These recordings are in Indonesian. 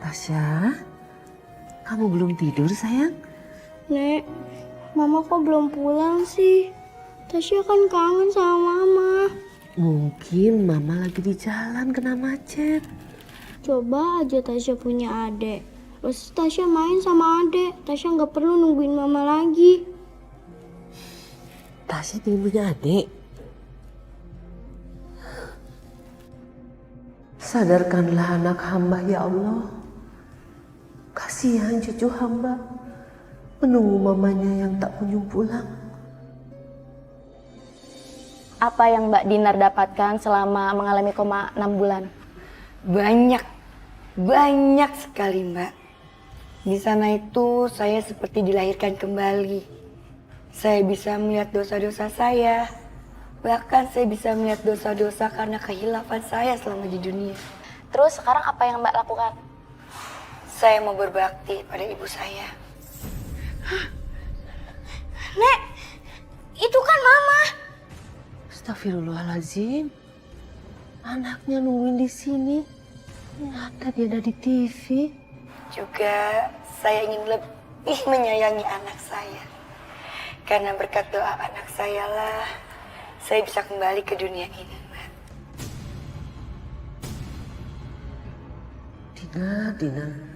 Tasya, kamu belum tidur sayang? Nek, Mama kok belum pulang sih? Tasya kan kangen sama Mama. Mungkin Mama lagi di jalan kena macet. Coba aja Tasya punya adik. Terus Tasya main sama adik. Tasya nggak perlu nungguin Mama lagi. Tasya ingin punya adik. Sadarkanlah anak hamba ya Allah. Kasihan cucu hamba menunggu mamanya yang tak kunjung pulang. Apa yang Mbak Dinar dapatkan selama mengalami koma 6 bulan? Banyak sekali Mbak. Di sana itu saya seperti dilahirkan kembali. Saya bisa melihat dosa-dosa saya. Bahkan saya bisa melihat dosa-dosa karena kehilafan saya selama di dunia. Terus sekarang apa yang Mbak lakukan? Saya mau berbakti pada ibu saya. Nek, itu kan Mama. Astagfirullahaladzim. Anaknya nungguin di sini. Ternyata dia ada di TV. Juga saya ingin lebih menyayangi anak saya. Karena berkat doa anak saya lah, saya bisa kembali ke dunia ini, Mbak. Dina.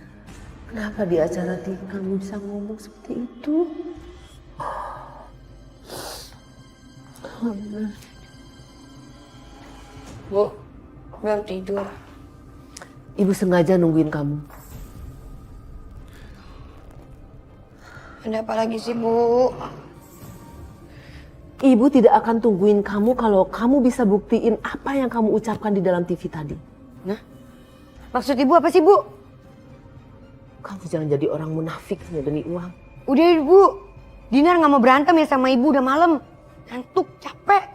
Kenapa di acara TV kamu bisa ngomong seperti itu? Bu, belum tidur. Ibu sengaja nungguin kamu. Ada apa lagi sih, Bu? Ibu tidak akan tungguin kamu kalau kamu bisa buktiin apa yang kamu ucapkan di dalam TV tadi. Nah, maksud Ibu apa sih, Bu? Kamu jangan jadi orang munafik hanya demi uang. Udah, Bu. Dinar nggak mau berantem ya sama Ibu, udah malam. Ngantuk, capek.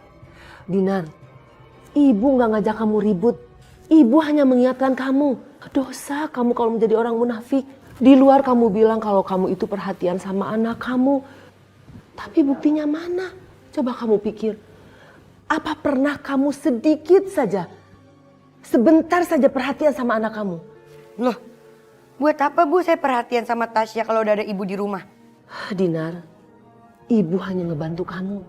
Dinar, ibu nggak ngajak kamu ribut. Ibu hanya mengingatkan kamu. Dosa kamu kalau menjadi orang munafik. Di luar kamu bilang kalau kamu itu perhatian sama anak kamu. Tapi buktinya mana? Coba kamu pikir. Apa pernah kamu sedikit saja, sebentar saja perhatian sama anak kamu? Loh, buat apa, Bu, saya perhatian sama Tasya kalau udah ada Ibu di rumah? Dinar, ibu hanya ngebantu kamu.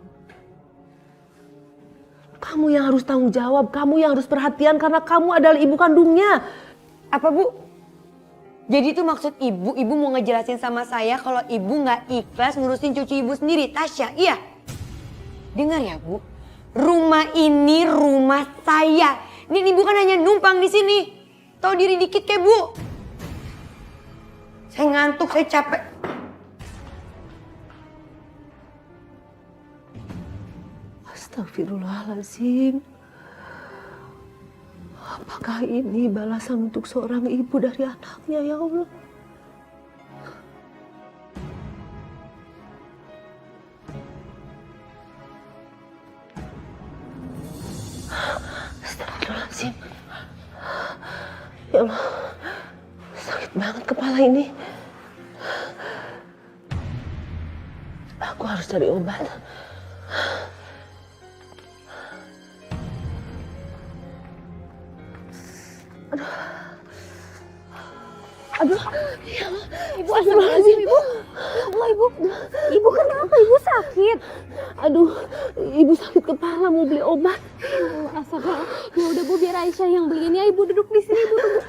Kamu yang harus tanggung jawab, kamu yang harus perhatian karena kamu adalah ibu kandungnya. Apa, Bu? Jadi itu maksud Ibu mau ngejelasin sama saya kalau Ibu nggak ikhlas ngurusin cucu Ibu sendiri, Tasya, iya? Dengar ya, Bu. Rumah ini rumah saya. Ini Ibu kan hanya numpang di sini. Tahu diri dikit kayak Bu. Saya ngantuk, saya capek. Astagfirullahaladzim. Apakah ini balasan untuk seorang ibu dari anaknya, ya Allah? Astagfirullahaladzim. Ya Allah, sakit banget kepala ini. Aku harus cari obat. Aduh, ya Allah, Ibu, astagfirullahaladzim, Ibu. Ya Allah, Ibu. Ibu kenapa? Ibu sakit. aduh, ibu sakit kepala mau beli obat. Ya Allah, astagfirullah. Ya udah, Bu, biar Aisyah yang beliin ya. Ibu duduk di sini, Ibu tunggu.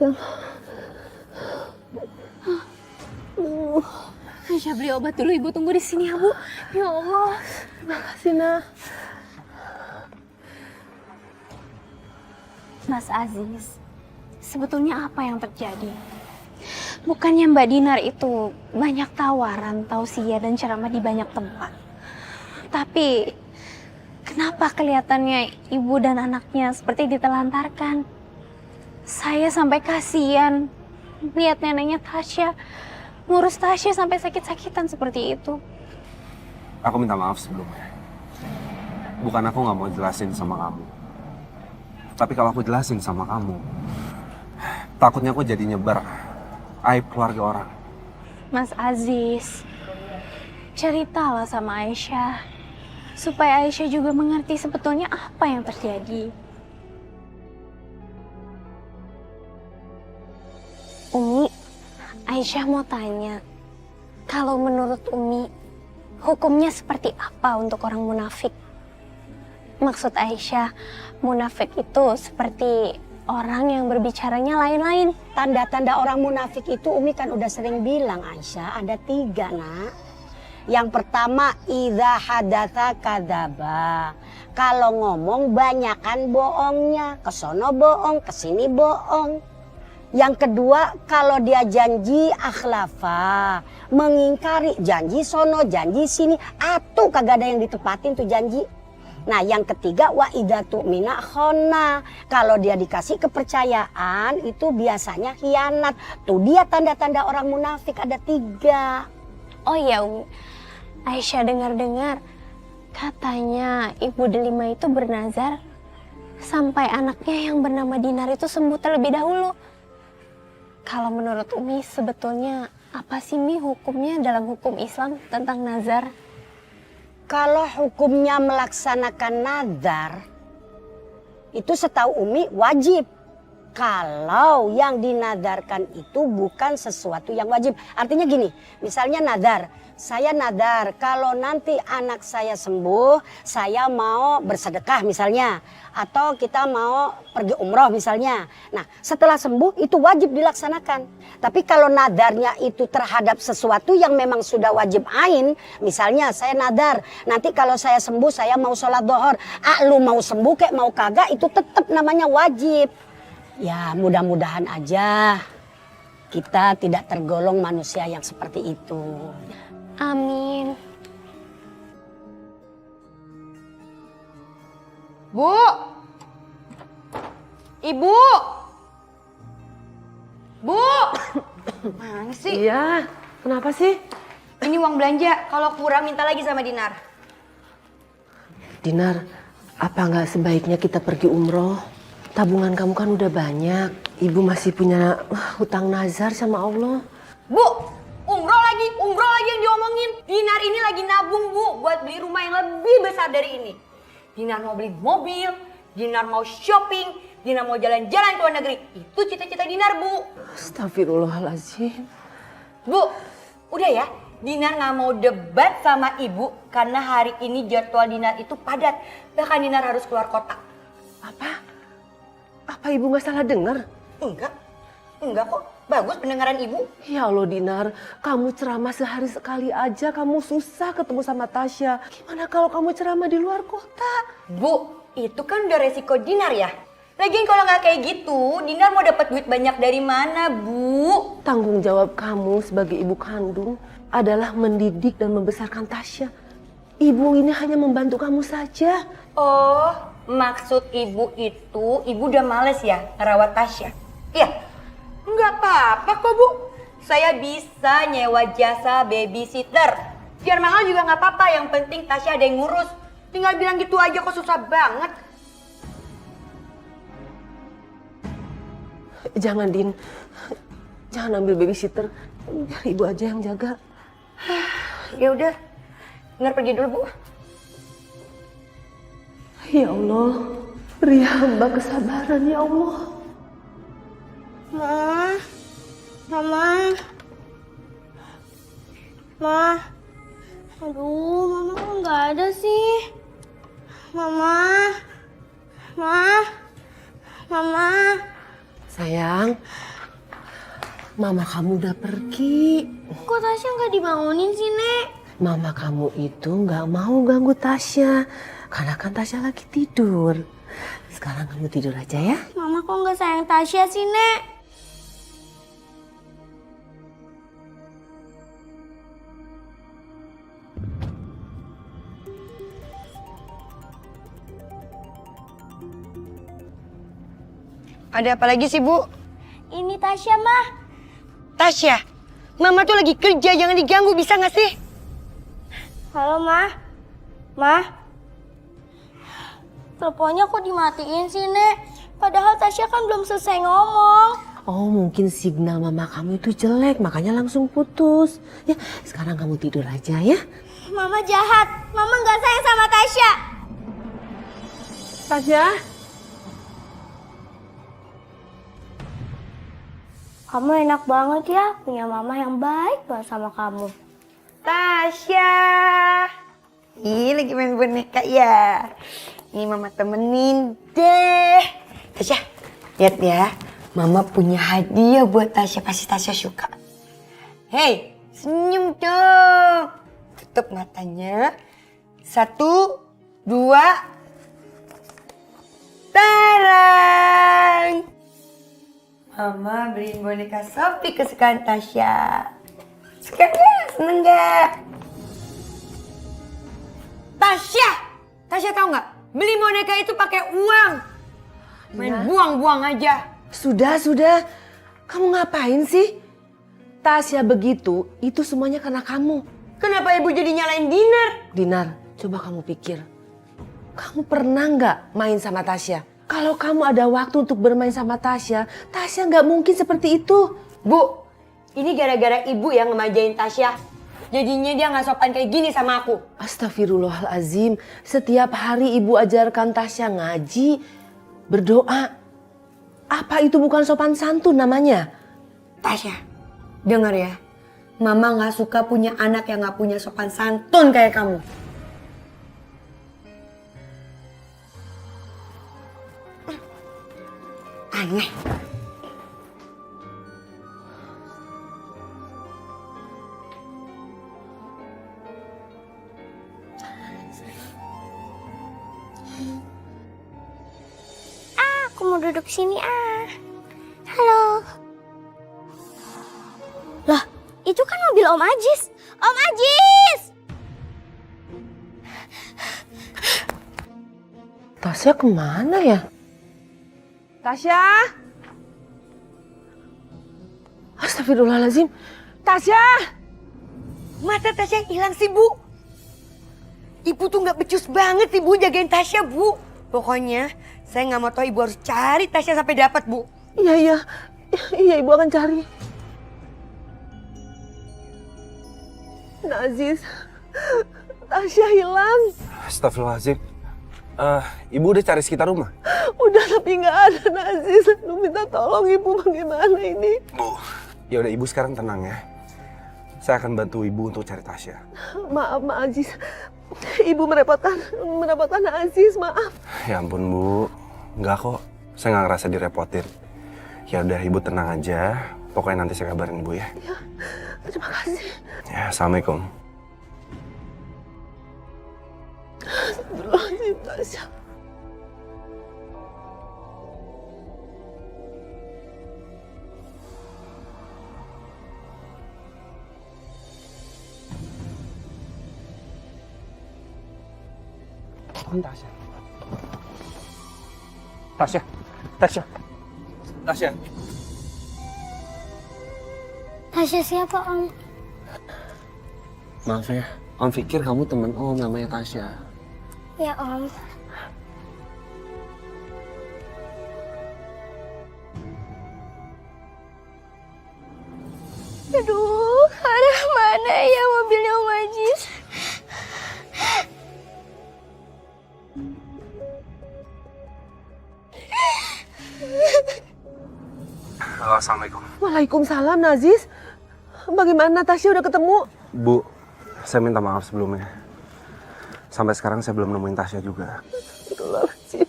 Ya Allah. Aisyah beli obat dulu, Ibu tunggu di sini ya, Bu. Ya Allah. Terima kasih, Nah. Mas Aziz, sebetulnya apa yang terjadi? Bukannya Mbak Dinar itu banyak tawaran, tausiah dan ceramah di banyak tempat. Tapi kenapa kelihatannya ibu dan anaknya seperti ditelantarkan? Saya sampai kasihan lihat neneknya Tasya, ngurus Tasya sampai sakit-sakitan seperti itu. Aku minta maaf sebelumnya. Bukan aku nggak mau jelasin sama kamu. Tapi kalau aku jelasin sama kamu, takutnya aku jadi nyebar aib keluarga orang. Mas Aziz, ceritalah sama Aisyah, supaya Aisyah juga mengerti sebetulnya apa yang terjadi. Aisyah mau tanya, kalau menurut Umi, hukumnya seperti apa untuk orang munafik? Maksud Aisyah, munafik itu seperti orang yang berbicaranya lain-lain. Tanda-tanda orang munafik itu Umi kan udah sering bilang Aisyah, ada 3 nak. Yang pertama, idza hadatsa kadzaba. Kalau ngomong banyakan bohongnya, kesono bohong, kesini bohong. Yang kedua, kalau dia janji akhlafa, mengingkari janji sono, janji sini, atuh kagak ada yang ditepatin tuh janji. Nah, yang ketiga, wa idza tu'mina khona. Kalau dia dikasih kepercayaan itu biasanya khianat. Tuh dia tanda-tanda orang munafik ada 3. Oh iya Umi, Aisyah dengar-dengar katanya Ibu Delima itu bernazar sampai anaknya yang bernama Dinar itu sembuh terlebih dahulu. Kalau menurut Umi sebetulnya apa sih Mi hukumnya dalam hukum Islam tentang nazar? Kalau hukumnya melaksanakan nazar, itu setahu Umi wajib. Kalau yang dinazarkan itu bukan sesuatu yang wajib. Artinya gini, misalnya nazar. Saya nazar kalau nanti anak saya sembuh, saya mau bersedekah misalnya. Atau kita mau pergi umroh misalnya. Nah, setelah sembuh itu wajib dilaksanakan. Tapi kalau nadarnya itu terhadap sesuatu yang memang sudah wajib ain, misalnya saya nadar, nanti kalau saya sembuh saya mau sholat dohor. Lu mau sembuh kayak mau kagak itu tetap namanya wajib. Ya mudah-mudahan aja kita tidak tergolong manusia yang seperti itu. Amin. Bu! Ibu! Bu! Mana sih? Iya, kenapa sih? Ini uang belanja, kalau kurang minta lagi sama Dinar. Dinar, apa nggak sebaiknya kita pergi umroh? Tabungan kamu kan udah banyak. Ibu masih punya hutang nazar sama Allah. Bu! Umroh lagi yang diomongin. Dinar ini lagi nabung Bu, buat beli rumah yang lebih besar dari ini. Dinar mau beli mobil, Dinar mau shopping, Dinar mau jalan-jalan ke luar negeri. Itu cita-cita Dinar Bu. Astagfirullahaladzim. Bu, udah ya. Dinar nggak mau debat sama ibu karena hari ini jadwal Dinar itu padat. Bahkan Dinar harus keluar kota. Apa? Apa ibu nggak salah dengar? Enggak kok. Bagus pendengaran ibu. Ya Allah Dinar, kamu ceramah sehari sekali aja, kamu susah ketemu sama Tasya. Gimana kalau kamu ceramah di luar kota? Bu, itu kan udah resiko Dinar ya. Lagian kalau nggak kayak gitu, Dinar mau dapat duit banyak dari mana, Bu? Tanggung jawab kamu sebagai ibu kandung adalah mendidik dan membesarkan Tasya. Ibu ini hanya membantu kamu saja. Oh, maksud ibu itu, ibu udah males ya ngerawat Tasya? Iya. Nggak apa-apa kok Bu. Saya bisa nyewa jasa babysitter. Biar mahal juga nggak apa-apa, yang penting Tasya ada yang ngurus. Tinggal bilang gitu aja kok, susah banget. Jangan Din, jangan ambil babysitter. Biar ibu aja yang jaga. Ya udah, Dinar pergi dulu Bu. Ya Allah, beri hamba kesabaran ya Allah. Mama. Aduh, Mama kok nggak ada sih? Mama. Sayang, Mama kamu udah pergi. Kok Tasya nggak dibangunin sih, Nek? Mama kamu itu nggak mau ganggu Tasya, karena kan Tasya lagi tidur. Sekarang kamu tidur aja ya. Mama kok nggak sayang Tasya sih, Nek? Ada apa lagi sih Bu? Ini Tasya, Mah. Tasya, Mama tuh lagi kerja, jangan diganggu, bisa nggak sih? Halo, Mah. Teleponnya kok dimatiin sih, Nek? Padahal Tasya kan belum selesai ngomong. Oh, mungkin signal mama kamu itu jelek, makanya langsung putus. Ya, sekarang kamu tidur aja ya. Mama jahat. Mama nggak sayang sama Tasya. Tasya? Kamu enak banget ya, punya mama yang baik banget sama kamu. Tasya. Ih, lagi main boneka ya. Ini mama temenin deh. Tasya, lihat ya. Mama punya hadiah buat Tasya, pasti Tasya suka. Hei, senyum dong. Tutup matanya. 1, 2. Tarang. Mama beliin boneka Sophie kesukaan Tasya. Suka gak? Seneng gak? Tasya! Tasya tahu nggak? Beli boneka itu pakai uang. Main buang-buang aja. Sudah. Kamu ngapain sih? Tasya begitu, itu semuanya karena kamu. Kenapa ibu jadi nyalain Dinar? Dinar, coba kamu pikir. Kamu pernah nggak main sama Tasya? Kalau kamu ada waktu untuk bermain sama Tasya, Tasya nggak mungkin seperti itu. Bu, ini gara-gara ibu yang ngemajain Tasya. Jadinya dia nggak sopan kayak gini sama aku. Astagfirullahalazim, setiap hari ibu ajarkan Tasya ngaji, berdoa. Apa itu bukan sopan santun namanya? Tasya, dengar ya. Mama nggak suka punya anak yang nggak punya sopan santun kayak kamu. Aneh. Aku mau duduk sini Halo. Lah, itu kan mobil Om Ajis. Om Ajis! Tasya kemana ya? Tasya? Astagfirullahalazim. Tasya! Masa Tasya hilang sih, Bu? Ibu tuh nggak becus banget sih, Bu, jagain Tasya, Bu. Pokoknya saya nggak mau tahu, Ibu harus cari Tasya sampai dapat, Bu. Iya, ibu akan cari. Aziz, Tasya hilang. Astagfirullahaladzim. Ibu udah cari sekitar rumah? Udah tapi nggak ada Aziz. Aduh, minta tolong ibu, bagaimana ini? Bu, ya udah ibu sekarang tenang ya. Saya akan bantu ibu untuk cari Tasya. Maaf, Aziz. Ibu merepotkan Aziz, maaf. Ya ampun Bu, enggak kok. Saya nggak ngerasa direpotin. Ya udah ibu tenang aja. Pokoknya nanti saya kabarin ibu ya. Ya, terima kasih. Ya, assalamualaikum. Astagfirullahaladzim, Tasya. Tasya. Tasya siapa, Om? Maaf ya, Om pikir kamu temen Om namanya Tasya. Ya, Om. Aduh, arah mana ya mobilnya Om Ajis? Halo, assalamualaikum. Waalaikumsalam, Aziz. Bagaimana Tasya udah ketemu? Bu, saya minta maaf sebelumnya. Sampai sekarang saya belum nemuin Tasya juga. Astagfirullahaladzim.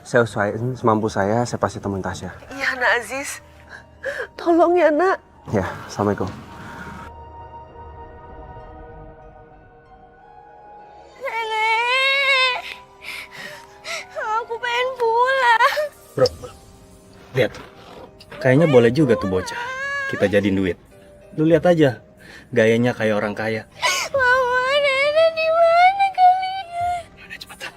Saya usahain semampu saya pasti temuin Tasya. Iya, Nak Aziz. Tolong ya, Nak. Ya, assalamualaikum. Nenek, aku pengen pulang. Bro, lihat. Kayaknya boleh juga tuh bocah. Kita jadiin duit. Lu lihat aja, gayanya kayak orang kaya. Mama, Nenek di mana kalian? Udah cepetan.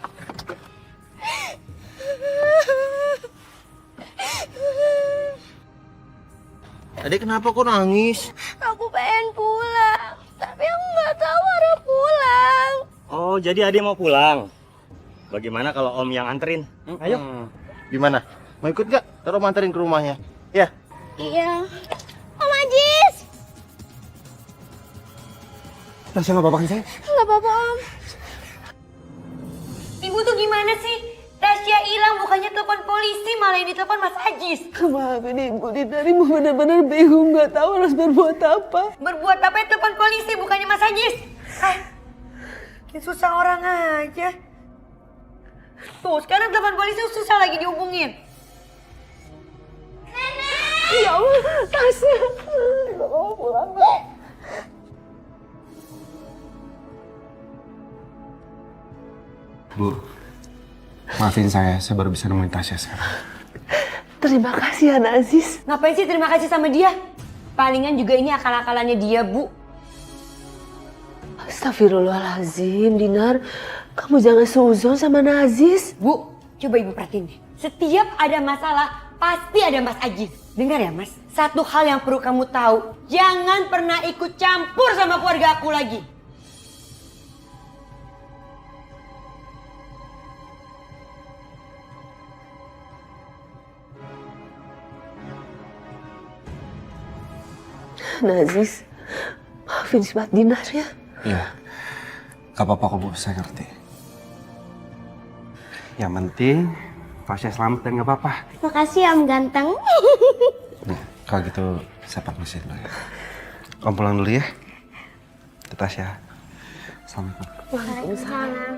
Adik kenapa kok nangis? Aku pengen pulang, tapi aku nggak tahu arah pulang. Oh, jadi adik mau pulang. Bagaimana kalau Om yang anterin? Ayo. Gimana? Mau ikut gak? Taruh anterin ke rumahnya. Ya. Iya. Om Ajis! Tasya nggak apa-apa kan saya? Nggak apa-apa, Om. Ibu tuh gimana sih? Tasya hilang, bukannya telepon polisi malah malah ini telepon Mas Ajis. Maafin Ibu, Dinar. Ibu benar-benar bingung, nggak tahu harus berbuat apa. Berbuat apa ya, telepon polisi bukannya Mas Ajis. Bikin susah orang aja. Tuh sekarang telepon polisi susah lagi dihubungin. Ya Allah, Tasya. Bu, maafin saya baru bisa nemuin Tasya sekarang. Terima kasih, Anak Aziz. Ngapain sih terima kasih sama dia? Palingan juga ini akal-akalannya dia, Bu. Astagfirullahaladzim, Dinar. Kamu jangan seuzon sama Anak Aziz. Bu, coba Ibu perhatiin deh. Setiap ada masalah, pasti ada Mas Ajis. Dengar ya Mas, satu hal yang perlu kamu tahu. Jangan pernah ikut campur sama keluarga aku lagi. Anak Aziz, maafin si Mbak Dinar ya. Iya, gak apa-apa kok Bu, saya ngerti. Yang penting Tasya selamat dan gak apa-apa. Makasih ya Om Ganteng. Nah, kalau gitu saya permisi dulu ya. Om pulang dulu ya. Ke Tasya. Assalamualaikum. Waalaikumsalam.